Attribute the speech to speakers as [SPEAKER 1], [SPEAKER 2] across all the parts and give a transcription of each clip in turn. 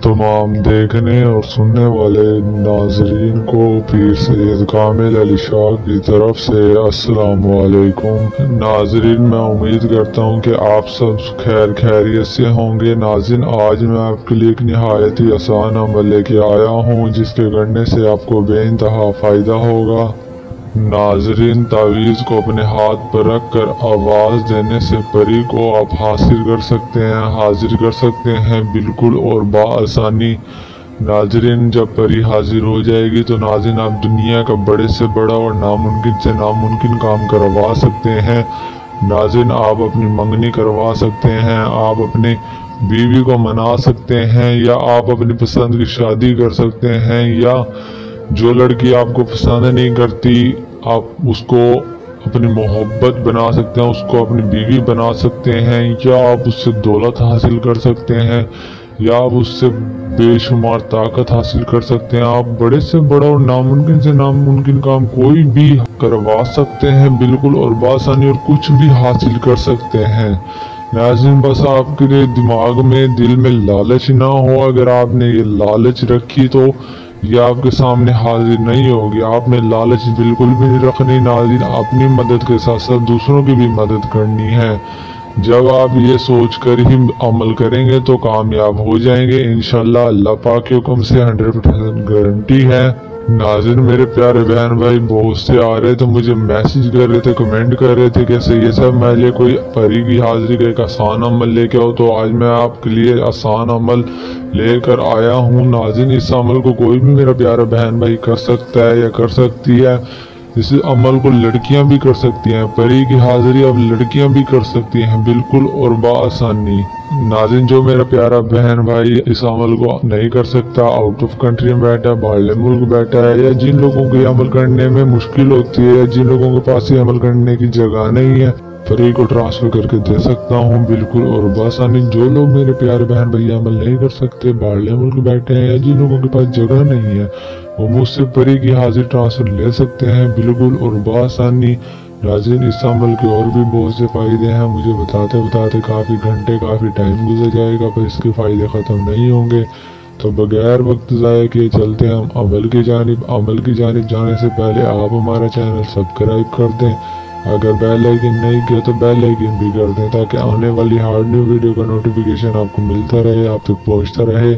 [SPEAKER 1] तमाम देखने और सुनने वाले नाजरीन को पीर सैयद कामिल अली शाह की तरफ से अस्सलाम वालेकुम। नाजरीन, मैं उम्मीद करता हूँ कि आप सब खैर खैरियत से होंगे। नाज़रीन, आज मैं आपके लिए एक नहायत ही आसान अमल लेके आया हूँ जिसके करने से आपको बेइंतहा फ़ायदा होगा। नाजरीन, तावीज़ को अपने हाथ पर रख कर आवाज़ देने से परी को आप हाजिर कर सकते हैं बिल्कुल और बाआसानी। नाजरीन, जब परी हाजिर हो जाएगी तो नाज़रीन आप दुनिया का बड़े से बड़ा और नामुमकिन से नामुमकिन काम करवा सकते हैं। नाज़रीन, आप अपनी मंगनी करवा सकते हैं, आप अपने बीवी को मना सकते हैं, या आप अपनी पसंद की शादी कर सकते हैं, या जो लड़की आपको पसंद नहीं करती आप उसको अपनी मोहब्बत बना सकते हैं, उसको अपनी बीवी बना सकते हैं, या आप उससे दौलत हासिल कर सकते हैं, या आप उससे बेशुमार ताकत हासिल कर सकते हैं। आप बड़े से बड़ा और नामुमकिन से नामुमकिन काम कोई भी करवा सकते हैं बिल्कुल और बासानी, और कुछ भी हासिल कर सकते हैं। नाज़रीन, बस आपके दिमाग में दिल में लालच ना हो। अगर आपने ये लालच रखी तो ये आपके सामने हाजिर नहीं होगी। आपने लालच बिल्कुल भी नहीं रखनी। नाज़रीन, अपनी मदद के साथ साथ दूसरों की भी मदद करनी है। जब आप ये सोच कर ही अमल करेंगे तो कामयाब हो जाएंगे इंशाल्लाह। अल्लाह पाक के हुक्म से 100% गारंटी है। नाज़रीन, मेरे प्यारे बहन भाई बहुत से आ रहे थे, मुझे मैसेज कर रहे थे, कमेंट कर रहे थे कैसे ये सब मैं लिए कोई परी की हाजिरी का एक आसान अमल लेके आओ। तो आज मैं आपके लिए आसान अमल लेकर आया हूँ। नाज़रीन, इस अमल को कोई भी मेरा प्यारा बहन भाई कर सकता है या कर सकती है। इस अमल को लड़कियां भी कर सकती हैं। परी की हाजिरी अब लड़कियां भी कर सकती हैं बिल्कुल और बाआसानी। नाज़रीन, जो मेरा प्यारा बहन भाई इस अमल को नहीं कर सकता, आउट ऑफ कंट्री में बैठा है, बाहर मुल्क बैठा है, या जिन लोगों को ये अमल करने में मुश्किल होती है, या जिन लोगों के पास ये अमल करने की जगह नहीं है, परी को ट्रांसफर करके दे सकता हूँ बिल्कुल और बासानी। जो लोग मेरे प्यारे बहन भाई अमल नहीं कर सकते, बाहर मुल्क बैठे हैं, या जिन लोगों के पास जगह नहीं है, वो मुझसे परी की हाजिर ट्रांसफर ले सकते हैं बिल्कुल और बासानी। नाज़रीन, इस अमल के और भी बहुत से फायदे हैं। मुझे बताते बताते काफ़ी घंटे काफ़ी टाइम गुजर जाएगा, पर इसके फायदे ख़त्म नहीं होंगे। तो बगैर वक्त ज़ाया किए चलते हैं हम अमल की जानिब। अमल की जानिब जाने से पहले आप हमारा चैनल सब्सक्राइब कर दें। अगर बेल आइकन नहीं किया तो बेल आइकन भी कर दें, ताकि आने वाली हर न्यू वीडियो का नोटिफिकेशन आपको मिलता रहे, आप तक पहुँचता रहे।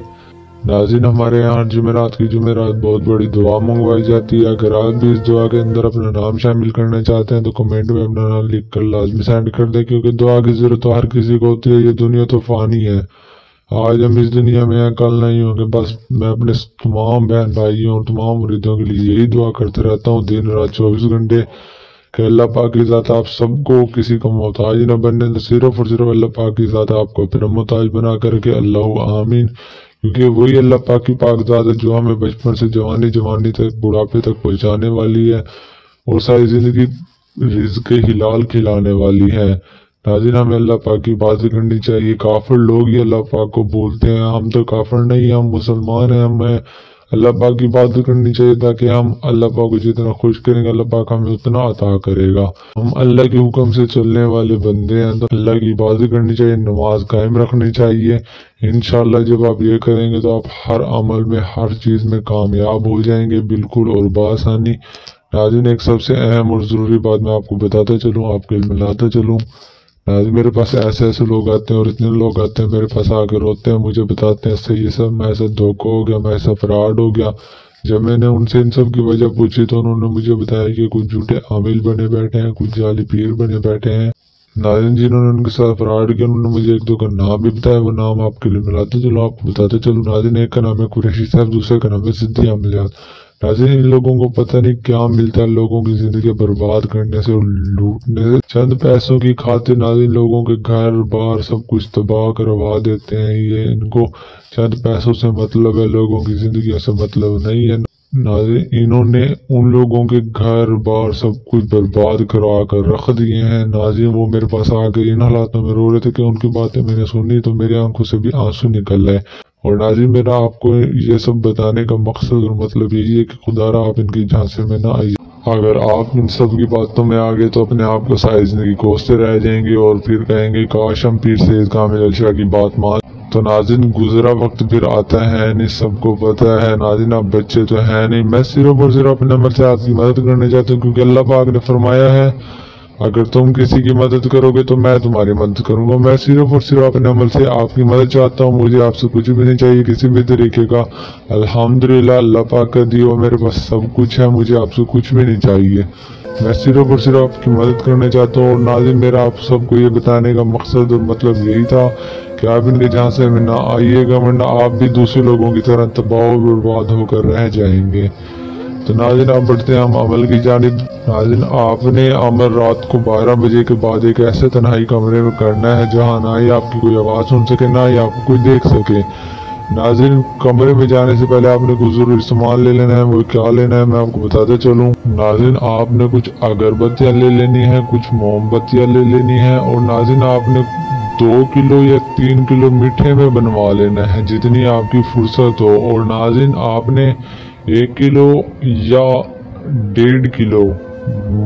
[SPEAKER 1] नाज़रीन, हमारे यहाँ जुमेरात की जुमेरात बहुत बड़ी दुआ मंगवाई जाती है। अगर आप भी इस दुआ के अंदर अपना नाम शामिल करना चाहते हैं तो कमेंट में अपना नाम लिख कर लाजमी सेंड कर दें, क्योंकि दुआ की जरूरत तो हर किसी को होती है। ये दुनिया तो फानी है, आज हम इस दुनिया में हैं, कल नहीं होंगे। बस मैं अपने तमाम बहन भाइयों तमाम मुरीदों के लिए यही दुआ करते रहता हूँ दिन रात 24 घंटे कि अल्लाह पाक की ज़ात आप सबको किसी का मोहताज न बनने, तो सिर्फ और सिर्फ अल्लाह पाक की ज़ात आपको अपना मोहताज बना करके अल्लाह आमीन। क्योंकि वही अल्लाह पाक की पाक ज़ात है जो हमें बचपन से जवानी तक बुढ़ापे तक पहुँचाने वाली है और सारी ज़िंदगी रिज़्क़ हिलाल खिलाने वाली है। नाज़रीन, हमें अल्लाह पाक की इबादत करनी चाहिए। काफिर लोग ही अल्लाह पाक को बोलते हैं, हम तो काफिर नहीं, हम मुसलमान हैं। हमें अल्लाह पाक की इबादत करनी चाहिए ताकि हम अल्लाह पाक को जितना खुश करेंगे अल्लाह पाक हमें उतना अता करेगा। हम अल्लाह के हुक्म से चलने वाले बंदे हैं, तो अल्लाह की इबादत करनी चाहिए, नमाज कायम रखनी चाहिए। इंशाअल्लाह जब आप ये करेंगे तो आप हर अमल में हर चीज़ में कामयाब हो जाएंगे बिल्कुल और बासानी। नाज़रीन, एक सबसे अहम और ज़रूरी बात मैं आपको बताता चलूँ, आपके लिए मिलाता चलूँ। मेरे पास ऐसे ऐसे लोग आते हैं और इतने लोग आते हैं मेरे पास आकर रोते हैं, मुझे बताते हैं ऐसे ये सब मैं ऐसा धोखा हो गया, मैं ऐसा फ्रॉड हो गया। जब मैंने उनसे इन सब की वजह पूछी तो उन्होंने मुझे बताया कि कुछ झूठे आमिल बने बैठे हैं, कुछ जाली पीर बने बैठे हैं। नाज़रीन, जिन्होंने उनके साथ फ्रॉड किया उन्होंने मुझे एक दो का नाम भी बताया, वो नाम आपके लिए मिलाते चलो, आपको बताते चलो। नाज़रीन, एक का नाम है कुरैशी साहब, दूसरे का नाम है सिद्दी अमलियात। नाज़रीन, इन लोगों को पता नहीं क्या मिलता है लोगों की जिंदगी बर्बाद करने से और लूटने से। चंद पैसों की खातिर नाज़रीन लोगों के घर बार सब कुछ तबाह करवा देते हैं। ये इनको चंद पैसों से मतलब है, लोगों की जिंदगी से मतलब नहीं है। नाज़रीन, इन्होंने उन लोगों के घर बार सब कुछ बर्बाद करवा कर रख दिए हैं। नाज़रीन, वो मेरे पास आकर इन हालातों में रो रहे थे कि उनकी बातें मैंने सुनी तो मेरी आंखों से भी आंसू निकल आए। और नाज़रीन, मेरा आपको ये सब बताने का मकसद और मतलब यही है कि खुदारा आप इनकी झांसे में ना आइए। अगर आप इन सब की बातों में आ गए तो अपने आप को सारी जिंदगी कोसते रह जाएंगे और फिर कहेंगे काश हम पीर सैयद कामिल अली शाह की बात मान तो नाज़रीन गुजरा वक्त फिर आता है नहीं, सबको पता है नाज़रीन आप बच्चे तो हैं नहीं। मैं सिर्फ और सिर्फ अपने अमल से आपकी मदद करना चाहता हूँ, क्योंकि अल्लाह पाक ने फरमाया है अगर तुम किसी की मदद करोगे तो मैं तुम्हारी मदद करूंगा। मैं सिर्फ और सिर्फ अपने अमल से आपकी मदद चाहता हूँ, मुझे आपसे कुछ भी नहीं चाहिए किसी भी तरीके का। अल्हम्दुलिल्लाह अल्लाह पाक का दिया मेरे पास सब कुछ है, मुझे आपसे कुछ भी नहीं चाहिए। मैं सिर्फ और सिर्फ आपकी मदद करना चाहता हूँ। और नाज़रीन मेरा आप सबको ये बताने का मकसद और मतलब यही था कि आप इनके जहाँ से ना आइएगा, वरना आप भी दूसरे लोगों की तरह तबाह और बर्बाद होकर रह जाएंगे। तो नाज़रीन आप बढ़ते हैं हम अमल की जानिब। नाज़रीन आपने अमल रात को 12 बजे के बाद एक ऐसे तन्हाई कमरे में करना है जहाँ ना ही आपकी कोई आवाज़ सुन सके ना ही आपको कोई देख सके। नाज़रीन कमरे में जाने से पहले आपने कुछ जरूरी सामान ले लेना है। वो क्या लेना है मैं आपको बताते चलूँ। नाज़रीन आपने कुछ अगरबत्तियाँ ले लेनी है, कुछ मोमबत्तियाँ ले लेनी है, और नाज़रीन आपने 2 किलो या 3 किलो मीठे में बनवा लेना है जितनी आपकी फुर्सत हो। और नाज़रीन आपने 1 किलो या 1.5 किलो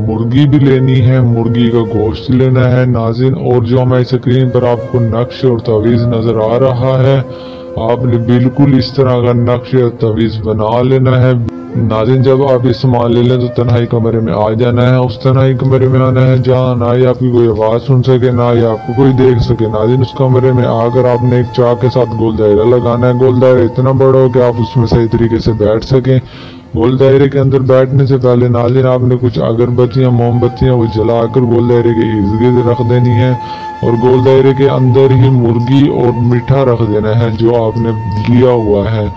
[SPEAKER 1] मुर्गी भी लेनी है, मुर्गी का गोश्त लेना है नाज़रीन। और जो हमारी स्क्रीन पर आपको नक्श और तवीज़ नज़र आ रहा है, आपने बिल्कुल इस तरह का नक्श या तवीज़ बना लेना है। नाज़रीन जब आप ये सामान ले लें तो तन्हाई कमरे में आ जाना है। उस तन्हाई कमरे में आना है जहाँ ना ही आपकी कोई आवाज़ सुन सके ना ही आपको कोई देख सके। नाज़रीन उस कमरे में आकर आपने एक चाक के साथ गोल दायरा लगाना है। गोल दायरा इतना बड़ा हो कि आप उसमें सही तरीके से बैठ सकें। गोल दायरे के अंदर बैठने से पहले नाज़रीन आपने कुछ अगरबत्तियाँ मोमबत्तियाँ वो जलाकर गोल दायरे के इर्द गिर्द रख देनी है, और गोल दायरे के अंदर ही मुर्गी और मीठा रख देना है जो आपने लिया हुआ है।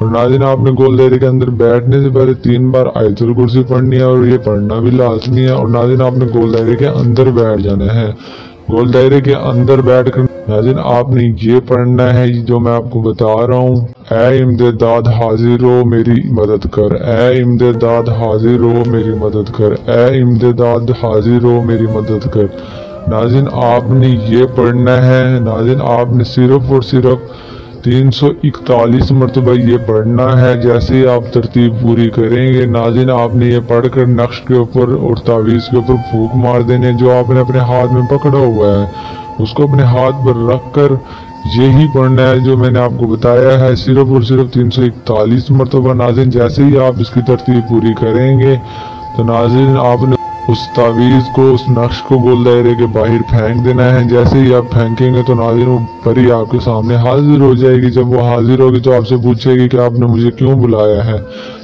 [SPEAKER 1] और नाज़रीन आपने गोल दायरे के अंदर बैठने से पहले 3 बार आयतुल कुर्सी पढ़नी है, और ये पढ़ना भी लाजमी है। और नाज़रीन आपने गोल दायरे के अंदर बैठ जाना है। गोल दायरे के अंदर बैठकर नाज़रीन आपने ये पढ़ना है जो मैं आपको बता रहा हूँ। ऐ इमदाद हाजिर हो मेरी मदद कर, ऐ इमदाद हाजिर हो मेरी मदद कर, ऐ इमदाद हाजिर हो मेरी मदद कर। नाज़रीन आपने ये पढ़ना है। नाज़रीन आपने सिर्फ और सिर्फ 341 मरतबा ये पढ़ना है। जैसे ही आप तरतीब पूरी करेंगे नाज़रीन आपने ये पढ़कर नक्श के ऊपर और तावीज़ के ऊपर फूंक मार देने। जो आपने अपने हाथ में पकड़ा हुआ है उसको अपने हाथ पर रख कर यही पढ़ना है जो मैंने आपको बताया है, सिर्फ और सिर्फ 341 मरतबा। नाज़रीन जैसे ही आप इसकी तरतीब पूरी करेंगे तो नाज़रीन आपने उस तावीज़ को उस नक्श को गोल दायरे के बाहर फेंक देना है। जैसे ही आप फेंकेंगे तो नाज़रीन वो परी आपके सामने हाजिर हो जाएगी। जब वो हाजिर होगी तो आपसे पूछेगी कि आपने मुझे क्यों बुलाया है।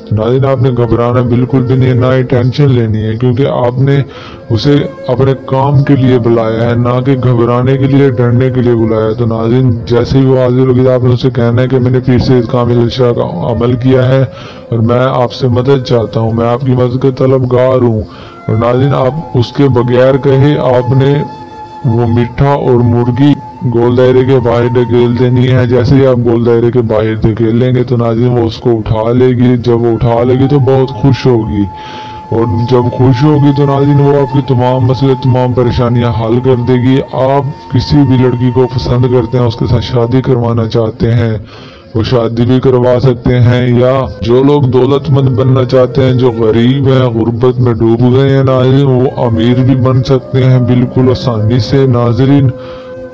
[SPEAKER 1] तो नाज़रीन आपने घबराना बिल्कुल भी नहीं, ना ही टेंशन लेनी है, क्योंकि आपने उसे अपने काम के लिए बुलाया है, ना कि घबराने के लिए डरने के लिए बुलाया है। तो नाज़रीन जैसे ही वो हाजिर होगी तो आपने उसे कहना है कि मैंने पीर सैयद कामिल अली शाह का अमल किया है और मैं आपसे मदद चाहता हूँ, मैं आपकी मदद का तलबगार हूँ। और नाज़रीन आप उसके बगैर कहे आपने वो मीठा और मुर्गी गोल दायरे के बाहर धकेल देनी है। जैसे ही आप गोल दायरे के बाहर धकेलेंगे तो नाज़रीन वो उसको उठा लेगी। जब वो उठा लेगी तो बहुत खुश होगी, और जब खुश होगी तो नाज़रीन वो आपकी तमाम मसले तमाम परेशानियां हल कर देगी। आप किसी भी लड़की को पसंद करते हैं, उसके साथ शादी करवाना चाहते हैं, वो शादी भी करवा सकते हैं। या जो लोग दौलतमंद बनना चाहते हैं, जो गरीब हैं, गुर्बत में डूब गए हैं नाज़रीन, वो अमीर भी बन सकते हैं बिल्कुल आसानी से नाज़रीन।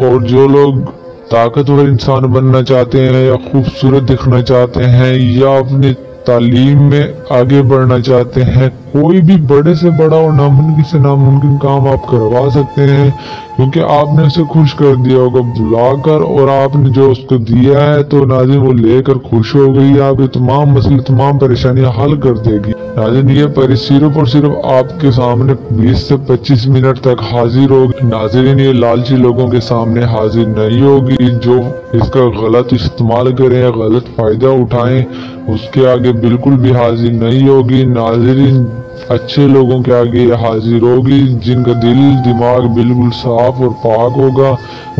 [SPEAKER 1] और जो लोग ताकतवर इंसान बनना चाहते हैं, या खूबसूरत दिखना चाहते हैं, या अपनी तालीम में आगे बढ़ना चाहते हैं, कोई भी बड़े से बड़ा और नामुमकिन से नामुमकिन काम आप करवा सकते हैं, क्योंकि आपने उसे खुश कर दिया होगा बुलाकर, और आपने जो उसको दिया है तो नाज़रीन वो लेकर खुश हो गई, आपके तमाम मसले तमाम परेशानियां हल कर देगी। नाज़रीन ये परी सिर्फ और सिर्फ आपके सामने 20 से 25 मिनट तक हाजिर होगी। नाज़रीन ये लालची लोगों के सामने हाजिर नहीं होगी जो इसका गलत इस्तेमाल करें या गलत फायदा उठाएं, उसके आगे बिल्कुल भी हाजिर नहीं होगी। नाज़रीन अच्छे लोगों के आगे हाजिर होगी, जिनका दिल दिमाग बिल्कुल साफ और पाक होगा,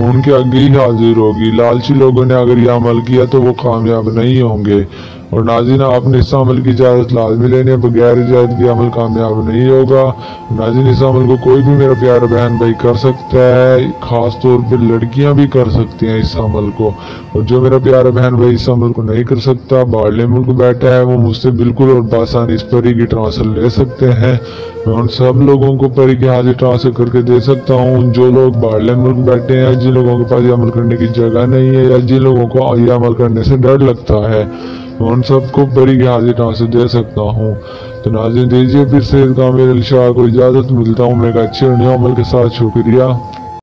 [SPEAKER 1] उनके आगे ही हाजिर होगी। लालची लोगों ने अगर यह अमल किया तो वो कामयाब नहीं होंगे। اور ناظرین آپ نے اس عمل کی اجازت لازمی لینے، بغیر اجازت کے عمل کامیاب نہیں ہوگا۔ ناظرین اس عمل کو کوئی بھی میرا پیارا بہن بھائی کر سکتا ہے، خاص طور پہ لڑکیاں بھی کر سکتی ہیں اس عمل کو، اور جو میرا پیارا بہن بھائی اس عمل کو نہیں کر سکتا، باہرلے ملک بیٹھا ہے، وہ مجھ سے بالکل اور بآسانی اس پری کی ٹرانسفر لے سکتے ہیں۔ میں ان سب لوگوں کو پری کی حاضر ٹرانسفر کر کے دے سکتا ہوں جو لوگ باہرلے ملک بیٹھے ہیں، جن لوگوں کے پاس یہ عمل کرنے کی جگہ نہیں ہے، یا جن لوگوں کو یہ عمل کرنے سے ڈر لگتا ہے، میں ان سب کو پری کی حاضر ٹرانسفر دے سکتا ہوں۔ تو ناظرین دیجیے پھر سید کامل علی شاہ کو اجازت، ملتا ہوں میں ایک اچھے اور نئے عمل کے ساتھ۔ شکریہ۔